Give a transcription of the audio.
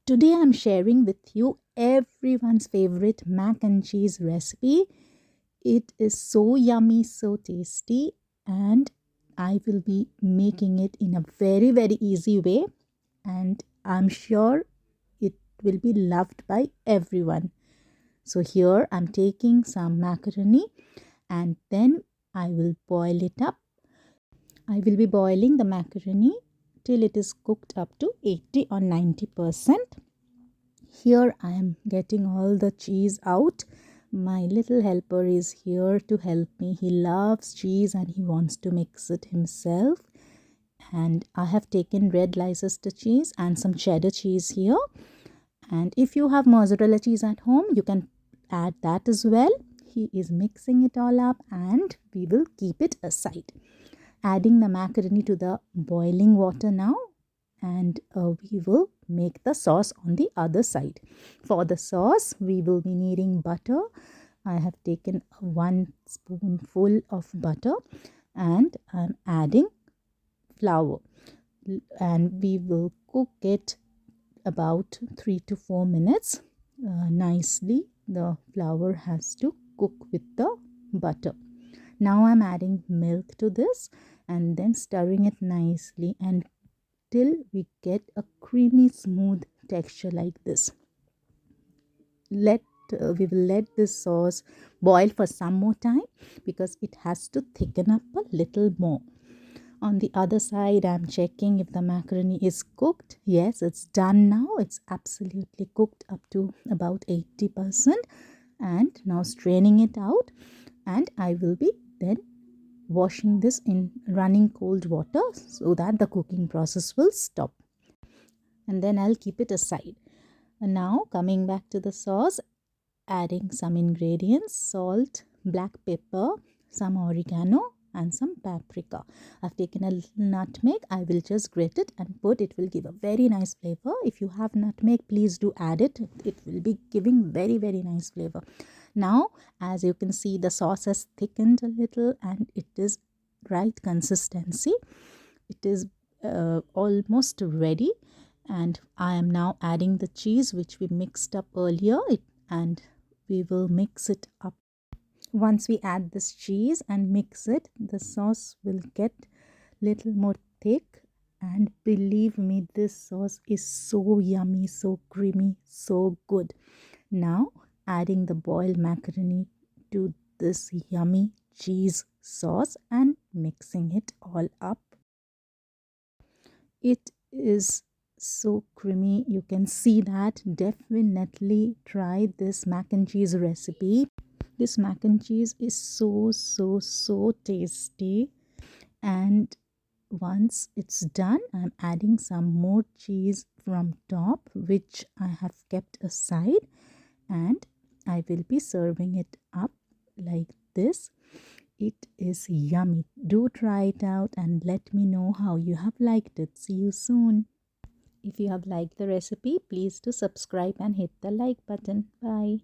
Today I'm sharing with you everyone's favorite mac and cheese recipe. It is so yummy, so tasty, and I will be making it in a very easy way, and I'm sure it will be loved by everyone. So here I'm taking some macaroni and then I will boil it up. I will be boiling the macaroni till it is cooked up to 80 or 90%. Here I am getting all the cheese out. My little helper is here to help me. He loves cheese and he wants to mix it himself. And I have taken red Leicester cheese and some cheddar cheese here. And if you have mozzarella cheese at home, you can add that as well. He is mixing it all up and we will keep it aside. Adding the macaroni to the boiling water now, and we will make the sauce on the other side. For the sauce, we will be needing butter. I have taken 1 spoonful of butter and I'm adding flour, and we will cook it about 3 to 4 minutes nicely. The flour has to cook with the butter. Now I'm adding milk to this and then stirring it nicely and till we get a creamy smooth texture like this. We will let this sauce boil for some more time because it has to thicken up a little more. On the other side, I'm checking if the macaroni is cooked. Yes, it's done now. It's absolutely cooked up to about 80%. And now straining it out, and I will be then washing this in running cold water so that the cooking process will stop, and then I'll keep it aside. And now coming back to the sauce, adding some ingredients: salt, black pepper, some oregano and some paprika. I've taken a little nutmeg. I will just grate it and put it. Will give a very nice flavor. If you have nutmeg, please do add it. It will be giving very nice flavor. Now, as you can see, the sauce has thickened a little and it is right consistency. It is almost ready, and I am now adding the cheese which we mixed up earlier, and we will mix it up. Once we add this cheese and mix it, the sauce will get little more thick, and believe me, this sauce is so yummy, so creamy, so good. Now adding the boiled macaroni to this yummy cheese sauce and mixing it all up. It is so creamy. You can see that. Definitely try this mac and cheese recipe. This mac and cheese is so tasty. And once it's done, I'm adding some more cheese from top, which I have kept aside, and I will be serving it up like this. It is yummy. Do try it out and let me know how you have liked it. See you soon. If you have liked the recipe, please do subscribe and hit the like button. Bye.